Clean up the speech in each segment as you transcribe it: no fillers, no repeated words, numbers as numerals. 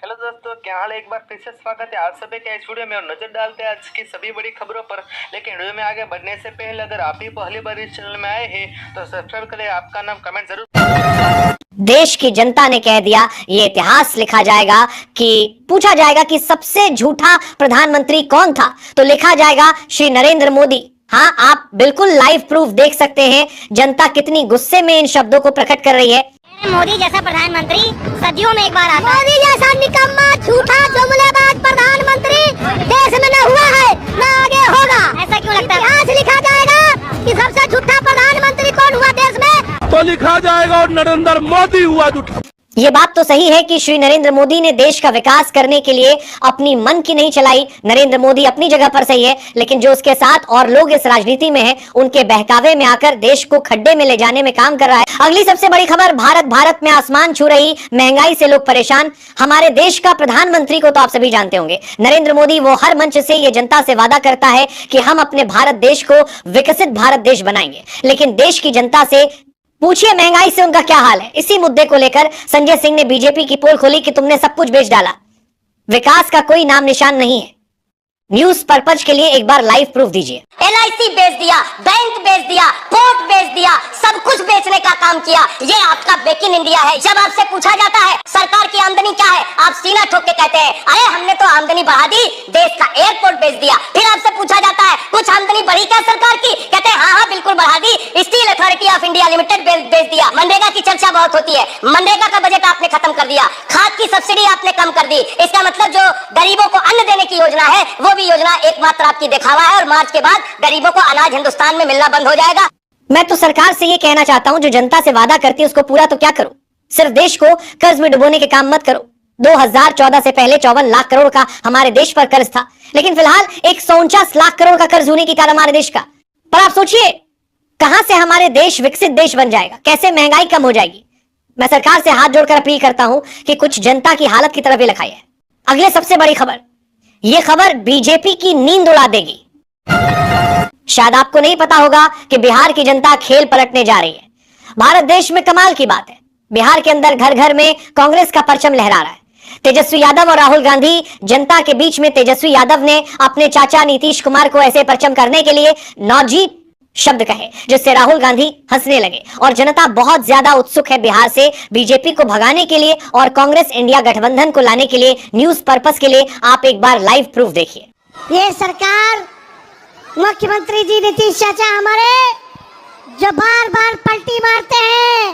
Hello दोस्तों, क्या हाल है। एक बार फिर से स्वागत है आप सभी के इस वीडियो में और नजर डालते हैं आज की सभी बड़ी खबरों पर। लेकिन वीडियो में आगे बढ़ने से पहले अगर आप ही पहली बार इस चैनल में आए हैं तो सब्सक्राइब करें, आपका नाम कमेंट जरूर। देश की जनता ने कह दिया, ये इतिहास लिखा जाएगा कि पूछा जाएगा कि सबसे झूठा प्रधानमंत्री कौन था, तो लिखा जाएगा श्री नरेंद्र मोदी। हाँ, आप बिल्कुल लाइव प्रूफ देख सकते हैं जनता कितनी गुस्से में इन शब्दों को प्रकट कर रही है। मोदी जैसा प्रधानमंत्री सदियों में एक बार आता है। मोदी जैसा निकम्मा झूठा जुमलेबाज प्रधानमंत्री देश में न हुआ है न आगे होगा। ऐसा क्यों लगता है? इतिहास लिखा जाएगा कि सबसे झूठा प्रधानमंत्री कौन हुआ देश में, तो लिखा जाएगा और नरेंद्र मोदी हुआ झूठा। ये बात तो सही है कि श्री नरेंद्र मोदी ने देश का विकास करने के लिए अपनी मन की नहीं चलाई। नरेंद्र मोदी अपनी जगह पर सही है, लेकिन जो उसके साथ और लोग इस राजनीति में हैं, उनके बहकावे में आकर देश को खड्डे में ले जाने में काम कर रहा है। अगली सबसे बड़ी खबर, भारत में आसमान छू रही महंगाई से लोग परेशान। हमारे देश का प्रधानमंत्री को तो आप सभी जानते होंगे, नरेंद्र मोदी। वो हर मंच से ये जनता से वादा करता है कि हम अपने भारत देश को विकसित भारत देश बनाएंगे, लेकिन देश की जनता से पूछिए महंगाई से उनका क्या हाल है। इसी मुद्दे को लेकर संजय सिंह ने बीजेपी की पोल खोली कि तुमने सब कुछ बेच डाला, विकास का कोई नाम निशान नहीं है। न्यूज पर्पज के लिए एक बार लाइव प्रूफ दीजिए। LIC बेच दिया, बैंक बेच दिया, पोर्ट बेच दिया, सब कुछ बेचने का काम किया। ये आपका मेक इन इंडिया है। जब आपसे पूछा जाता है सरकार की आमदनी क्या है, आप सीना ठोक के कहते हैं अरे हमने तो आमदनी बढ़ा दी, देश का एयरपोर्ट बेच दिया। फिर आपसे पूछा जाता है कुछ आमदनी बढ़ी क्या सरकार की, कहते हैं हाँ बिल्कुल बढ़ा दी, steel authority of India limited बेच दिया। मनरेगा की चर्चा बहुत होती है, मनरेगा का बजट आपने खत्म कर दिया, खाद की सब्सिडी आपने कम कर दी। इसका मतलब जो गरीबों को अन्न देने की योजना है वो भी योजना एकमात्र आपकी दिखावा है, और मार्च के बाद गरीबों को अनाज हिंदुस्तान में मिलना बंद हो जाएगा। मैं तो सरकार से ये कहना चाहता हूं, जो जनता से वादा करती है उसको पूरा तो क्या करो। सिर्फ देश को कर्ज में डुबोने के काम मत करो। 2014 से पहले 54 लाख करोड़ का हमारे देश पर कर्ज था, लेकिन फिलहाल 149 लाख करोड़ का कर्ज होने की कारण हमारे देश का। पर आप सोचिए कहां से हमारे देश विकसित देश बन जाएगा, कैसे महंगाई कम हो जाएगी। मैं सरकार से हाथ जोड़कर अपील करता हूं कि कुछ जनता की हालत की तरफ ही लिखाई है। अगले सबसे बड़ी खबर, यह खबर बीजेपी की नींद उड़ा देगी। शायद आपको नहीं पता होगा कि बिहार की जनता खेल पलटने जा रही है। भारत देश में कमाल की बात है, बिहार के अंदर घर घर में कांग्रेस का परचम लहरा रहा है। तेजस्वी यादव और राहुल गांधी जनता के बीच में, तेजस्वी यादव ने अपने चाचा नीतीश कुमार को ऐसे परचम करने के लिए नौजी शब्द कहे, जिससे राहुल गांधी हंसने लगे। और जनता बहुत ज्यादा उत्सुक है बिहार से बीजेपी को भगाने के लिए और कांग्रेस इंडिया गठबंधन को लाने के लिए। न्यूज पर्पस के लिए आप एक बार लाइव प्रूफ देखिए। ये सरकार, मुख्यमंत्री जी नीतीश चाचा हमारे जो बार बार पलटी मारते हैं,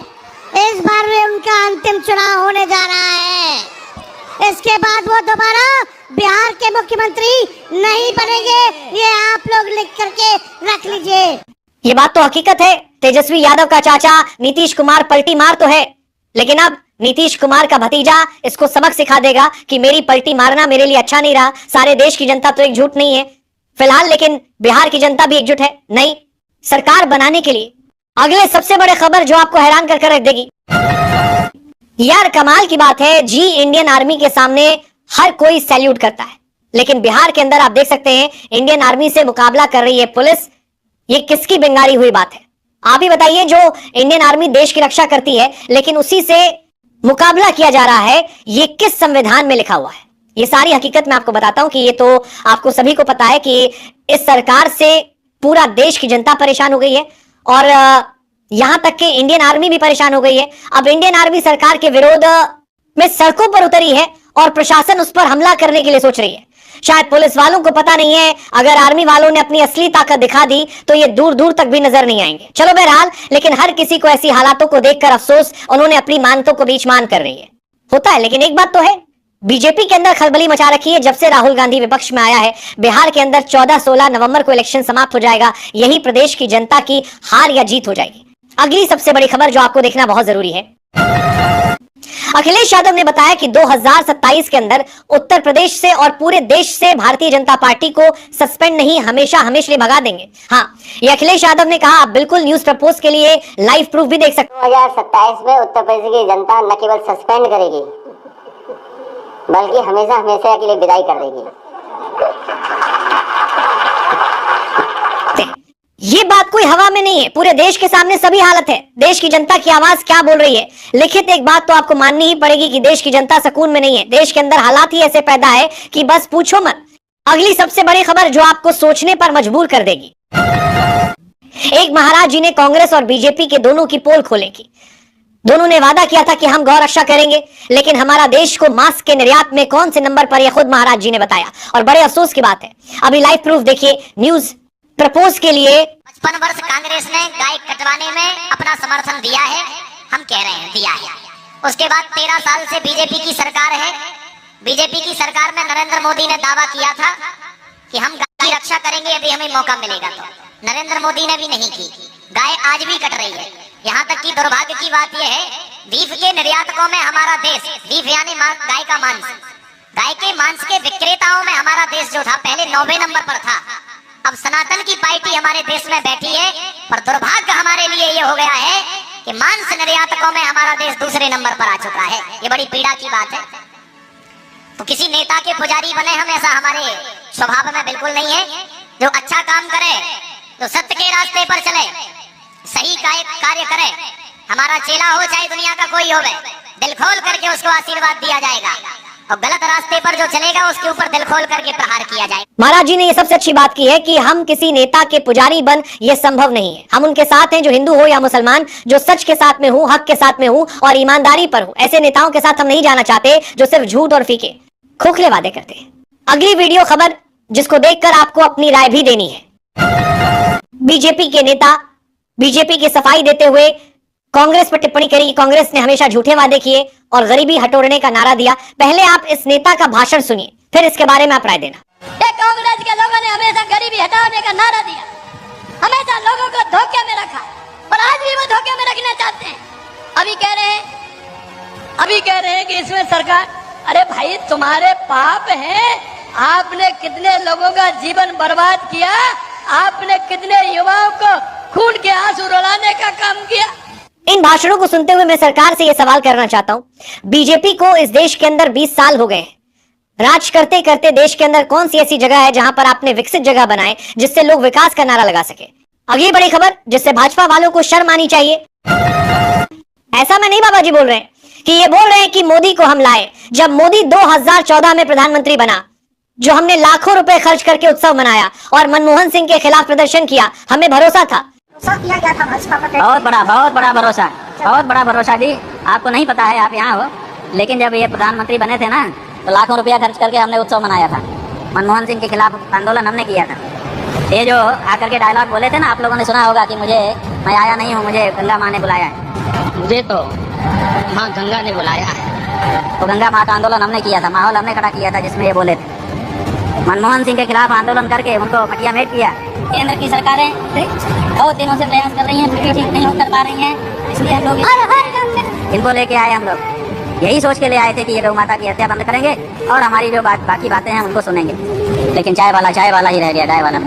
इस बार में उनका अंतिम चुनाव होने जा रहा है। इसके बाद वो दोबारा बिहार के मुख्यमंत्री नहीं बनेंगे, ये आप लोग लिख करके रख लीजिए। ये बात तो हकीकत है, तेजस्वी यादव का चाचा नीतीश कुमार पलटी मार तो है, लेकिन अब नीतीश कुमार का भतीजा इसको सबक सिखा देगा कि मेरी पलटी मारना मेरे लिए अच्छा नहीं रहा। सारे देश की जनता तो एकजुट नहीं है फिलहाल, लेकिन बिहार की जनता भी एकजुट है नई सरकार बनाने के लिए। अगले सबसे बड़े खबर जो आपको हैरान कर रख देगी। यार कमाल की बात है, जी इंडियन आर्मी के सामने हर कोई सैल्यूट करता है, लेकिन बिहार के अंदर आप देख सकते हैं इंडियन आर्मी से मुकाबला कर रही है पुलिस। ये किसकी बेंगारी हुई बात है, आप ही बताइए। जो इंडियन आर्मी देश की रक्षा करती है, लेकिन उसी से मुकाबला किया जा रहा है, ये किस संविधान में लिखा हुआ है? ये सारी हकीकत मैं आपको बताता हूं कि ये तो आपको सभी को पता है कि इस सरकार से पूरा देश की जनता परेशान हो गई है और यहां तक कि इंडियन आर्मी भी परेशान हो गई है। अब इंडियन आर्मी सरकार के विरोध में सड़कों पर उतरी है और प्रशासन उस पर हमला करने के लिए सोच रही है। शायद पुलिस वालों को पता नहीं है, अगर आर्मी वालों ने अपनी असली ताकत दिखा दी तो ये दूर दूर तक भी नजर नहीं आएंगे। चलो बहरहाल, लेकिन हर किसी को ऐसी हालातों को देखकर अफसोस, उन्होंने अपनी मानतों को बीच मान कर रही है होता है। लेकिन एक बात तो है, बीजेपी के अंदर खलबली मचा रखी है जब से राहुल गांधी विपक्ष में आया है। बिहार के अंदर 14-16 नवंबर को इलेक्शन समाप्त हो जाएगा, यही प्रदेश की जनता की हार या जीत हो जाएगी। अगली सबसे बड़ी खबर जो आपको देखना बहुत जरूरी है, अखिलेश यादव ने बताया कि 2027 के अंदर उत्तर प्रदेश से और पूरे देश से भारतीय जनता पार्टी को सस्पेंड नहीं, हमेशा हमेशा भगा देंगे। हाँ, ये अखिलेश यादव ने कहा। आप बिल्कुल न्यूज प्रपोज के लिए लाइव प्रूफ भी देख सकते हैं। 2027 में उत्तर प्रदेश की जनता न केवल सस्पेंड करेगी बल्कि हमेशा हमेशा के लिए विदाई कर देगी। ये बात कोई हवा में नहीं है, पूरे देश के सामने सभी हालत है। देश की जनता की आवाज क्या बोल रही है। लिखित एक बात तो आपको माननी ही पड़ेगी कि देश की जनता सुकून में नहीं है। देश के अंदर हालात ही ऐसे पैदा है कि बस पूछो मत। अगली सबसे बड़ी खबर जो आपको सोचने पर मजबूर कर देगी। एक महाराज जी ने कांग्रेस और बीजेपी के दोनों की पोल खोलेगी। दोनों ने वादा किया था कि हम गौ रक्षा करेंगे, लेकिन हमारा देश को मास्क के निर्यात में कौन से नंबर पर, यह खुद महाराज जी ने बताया। और बड़े अफसोस की बात है, अभी लाइव प्रूफ देखिए। न्यूज प्रपोज के लिए 55 वर्ष कांग्रेस ने गाय कटवाने में अपना समर्थन दिया है, हम कह रहे हैं दिया है। उसके बाद 13 साल से बीजेपी की सरकार है। बीजेपी की सरकार में नरेंद्र मोदी ने दावा किया था कि हम गाय की रक्षा करेंगे यदि हमें मौका मिलेगा तो। नरेंद्र मोदी ने भी नहीं की। गाय आज भी कट रही है। यहाँ तक कि दुर्भाग्य की बात यह है, बीफ के निर्यातकों में हमारा देश, बीफ यानी गाय का मांस, गाय के मांस के विक्रेताओं में हमारा देश जो था पहले 9वें नंबर पर था। अब सनातन की पार्टी हमारे देश में बैठी है, पर दुर्भाग्य हमारे लिए ये हो गया है कि मांस निर्यातकों में हमारा देश दूसरे नंबर पर आ चुका है। ये बड़ी पीड़ा की बात है। तो किसी नेता के पुजारी बने हम, ऐसा हमारे स्वभाव में बिल्कुल नहीं है। जो अच्छा काम करे, जो सत्य के रास्ते पर चले, सही कार्य करे, हमारा चेला हो चाहे दुनिया का कोई हो, दिल खोल करके उसको आशीर्वाद दिया जाएगा। और गलत रास्ते पर जो चलेगा उसके ऊपर दिल खोल करके प्रहार किया जाए। महाराज जी ने ये सबसे अच्छी बात की है कि हम किसी नेता के पुजारी बन, ये संभव नहीं है। हम उनके साथ हैं जो हिंदू हो या मुसलमान, जो सच के साथ में हो, हक के साथ में हो और ईमानदारी पर हो। ऐसे नेताओं के साथ हम नहीं जाना चाहते जो सिर्फ झूठ और फीके खोखले वादे करते हैं। अगली वीडियो खबर जिसको देखकर आपको अपनी राय भी देनी है। बीजेपी के नेता बीजेपी की सफाई देते हुए कांग्रेस पर टिप्पणी करी कि कांग्रेस ने हमेशा झूठे वादे किए और गरीबी हटोड़ने का नारा दिया। पहले आप इस नेता का भाषण सुनिए, फिर इसके बारे में आप राय देना। कांग्रेस के लोगों ने हमेशा गरीबी हटाने का नारा दिया, हमेशा लोगों को धोखे में रखा और आज भी वो धोखे में रखना चाहते हैं। अभी कह रहे हैं कि इसमें सरकार, अरे भाई तुम्हारे पाप हैं, आपने कितने लोगों का जीवन बर्बाद किया, आपने कितने युवाओं को खून के आंसू रुलाने का काम किया। इन भाषणों को सुनते हुए मैं सरकार से यह सवाल करना चाहता हूं, बीजेपी को इस देश के अंदर 20 साल हो गए, राज करते करते देश के अंदर कौन सी ऐसी जगह है जहां पर आपने विकसित जगह बनाए जिससे लोग विकास का नारा लगा सके। अगली बड़ी खबर जिससे भाजपा वालों को शर्म आनी चाहिए। ऐसा मैं नहीं बाबा जी बोल रहे हैं कि ये बोल रहे हैं कि मोदी को हम लाए। जब मोदी 2014 में प्रधानमंत्री बना, जो हमने लाखों रुपए खर्च करके उत्सव मनाया और मनमोहन सिंह के खिलाफ प्रदर्शन किया, हमें भरोसा था। बहुत बड़ा भरोसा दी। आपको नहीं पता है, आप यहाँ हो, लेकिन जब ये प्रधानमंत्री बने थे ना तो लाखों रुपया खर्च करके हमने उत्सव मनाया था। मनमोहन सिंह के खिलाफ आंदोलन हमने किया था। ये जो आकर के डायलॉग बोले थे ना, आप लोगों ने सुना होगा कि मैं आया नहीं हूँ, मुझे गंगा माँ ने बुलाया है। मुझे तो माँ गंगा ने बुलाया है। तो गंगा माँ का आंदोलन हमने किया था, माहौल हमने खड़ा किया था जिसमें ये बोले थे। मनमोहन सिंह के खिलाफ आंदोलन करके उनको मटिया मेट किया। केंद्र की सरकारें बहुत दिनों से प्रयास कर रही हैं, फिर भी ठीक नहीं कर पा रही हैं, इसलिए हम लोग इनको लेके आए। हम लोग यही सोच के ले आए थे कि ये गौ माता की हत्या बंद करेंगे और हमारी जो बाकी बातें हैं उनको सुनेंगे, लेकिन चाय वाला ही रह गया, गाय वाला।